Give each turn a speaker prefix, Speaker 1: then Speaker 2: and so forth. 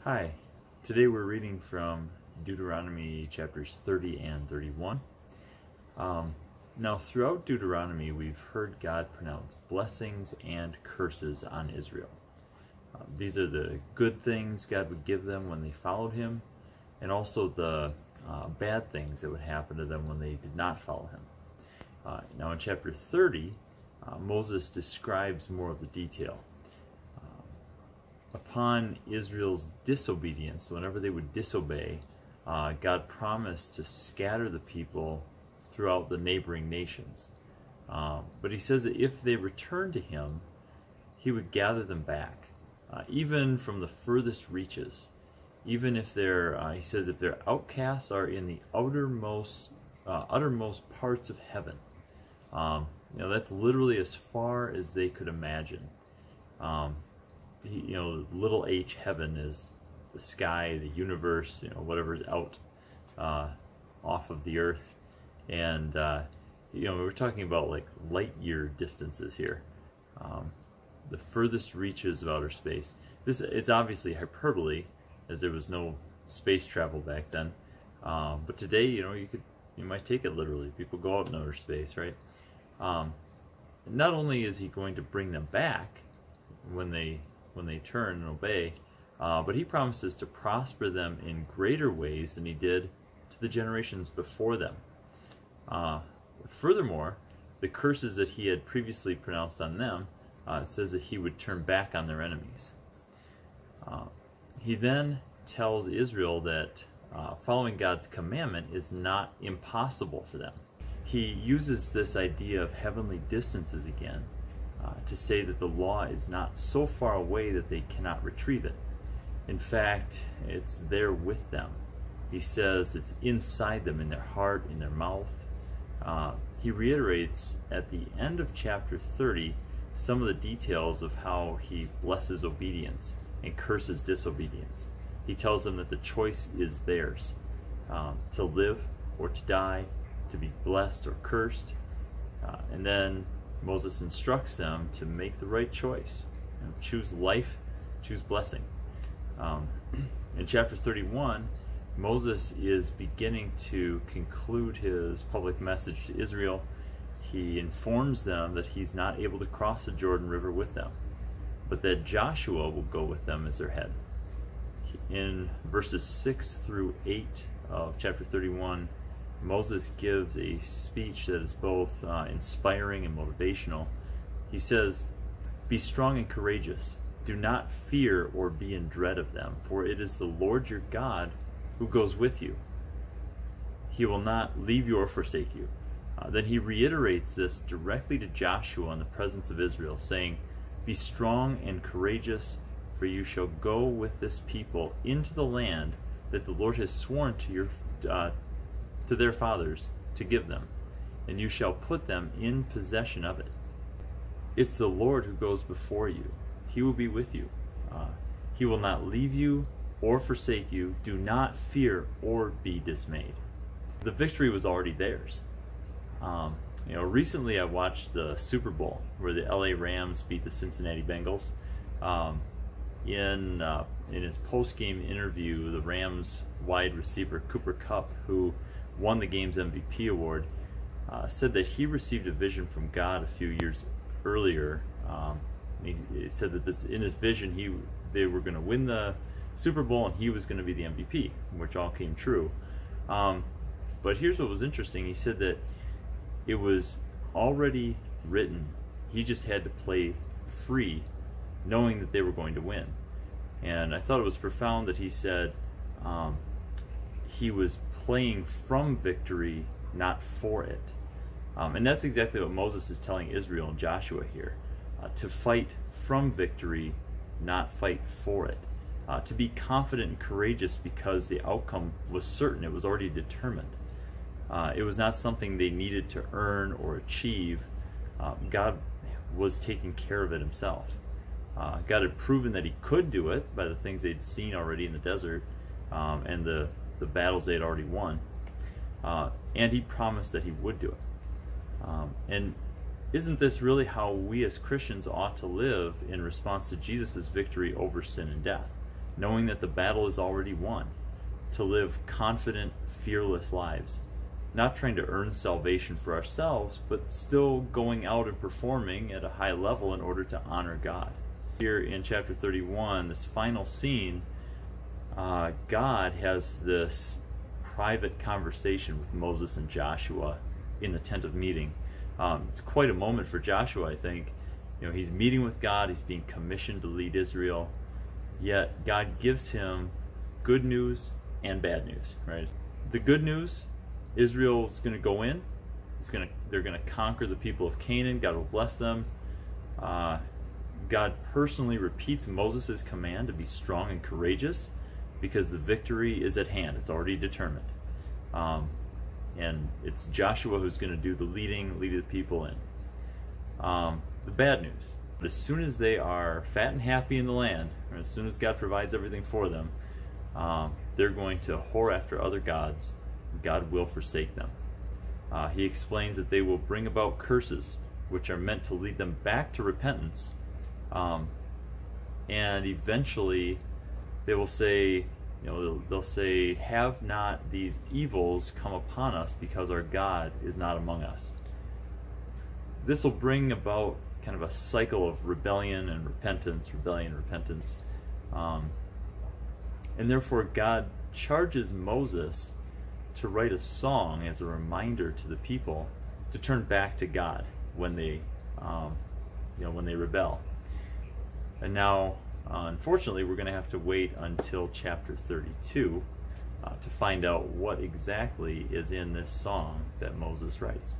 Speaker 1: Hi, today we're reading from Deuteronomy chapters 30 and 31. Now throughout Deuteronomy we've heard God pronounce blessings and curses on Israel. These are the good things God would give them when they followed Him, and also the bad things that would happen to them when they did not follow Him. Now in chapter 30, Moses describes more of the detail. Upon Israel's disobedience, whenever they would disobey, God promised to scatter the people throughout the neighboring nations. But He says that if they return to Him, He would gather them back, even from the furthest reaches. Even if they're, He says, if their outcasts are in the uttermost parts of heaven. That's literally as far as they could imagine. Little h heaven is the sky, the universe, whatever's out off of the earth. And we're talking about like light year distances here, the furthest reaches of outer space. It's obviously hyperbole, as there was no space travel back then, but today you might take it literally. People go out in outer space, right? Not only is He going to bring them back when they turn and obey, but He promises to prosper them in greater ways than He did to the generations before them. Furthermore, the curses that He had previously pronounced on them, it says that He would turn back on their enemies. He then tells Israel that following God's commandment is not impossible for them. He uses this idea of heavenly distances again, to say that the law is not so far away that they cannot retrieve it. In fact, it's there with them. He says it's inside them, in their heart, in their mouth. He reiterates at the end of chapter 30 some of the details of how He blesses obedience and curses disobedience. He tells them that the choice is theirs, to live or to die, to be blessed or cursed. And then Moses instructs them to make the right choice. Choose life, choose blessing. In chapter 31, Moses is beginning to conclude his public message to Israel. He informs them that he's not able to cross the Jordan River with them, but that Joshua will go with them as their head. In verses 6 through 8 of chapter 31, Moses gives a speech that is both inspiring and motivational. He says, "Be strong and courageous. Do not fear or be in dread of them, for it is the Lord your God who goes with you. He will not leave you or forsake you." Then he reiterates this directly to Joshua in the presence of Israel, saying, "Be strong and courageous, for you shall go with this people into the land that the Lord has sworn to their fathers to give them, and you shall put them in possession of it. It's the Lord who goes before you. He will be with you. He will not leave you or forsake you. Do not fear or be dismayed." The victory was already theirs. Recently I watched the Super Bowl where the LA Rams beat the Cincinnati Bengals. In his post-game interview, the Rams wide receiver Cooper Kupp, who won the game's MVP award, said that he received a vision from God a few years earlier. He said that in his vision they were going to win the Super Bowl and he was going to be the MVP, which all came true. But here's what was interesting. He said that it was already written. He just had to play free, knowing that they were going to win. And I thought it was profound that he said he was playing from victory, not for it. And that's exactly what Moses is telling Israel and Joshua here. To fight from victory, not fight for it. To be confident and courageous because the outcome was certain. It was already determined. It was not something they needed to earn or achieve. God was taking care of it Himself. God had proven that He could do it by the things they'd seen already in the desert, and the battles they had already won. And He promised that He would do it. And isn't this really how we as Christians ought to live in response to Jesus' victory over sin and death? knowing that the battle is already won, to live confident, fearless lives, not trying to earn salvation for ourselves, but still going out and performing at a high level in order to honor God. Here in chapter 31, this final scene, God has this private conversation with Moses and Joshua in the tent of meeting. It's quite a moment for Joshua, I think. You know, he's meeting with God, he's being commissioned to lead Israel, yet God gives him good news and bad news, right? The good news, Israel's going to go in, they're going to conquer the people of Canaan, God will bless them. God personally repeats Moses' command to be strong and courageous because the victory is at hand, it's already determined. And it's Joshua who's going to do the leading the people in. The bad news, as soon as they are fat and happy in the land, or as soon as God provides everything for them, they're going to whore after other gods. God will forsake them. He explains that they will bring about curses which are meant to lead them back to repentance, and eventually they will say, they'll say, have not these evils come upon us because our God is not among us. This will bring about kind of a cycle of rebellion and repentance, and therefore God charges Moses to write a song as a reminder to the people to turn back to God when they rebel. And now, unfortunately, we're going to have to wait until chapter 32 to find out what exactly is in this song that Moses writes.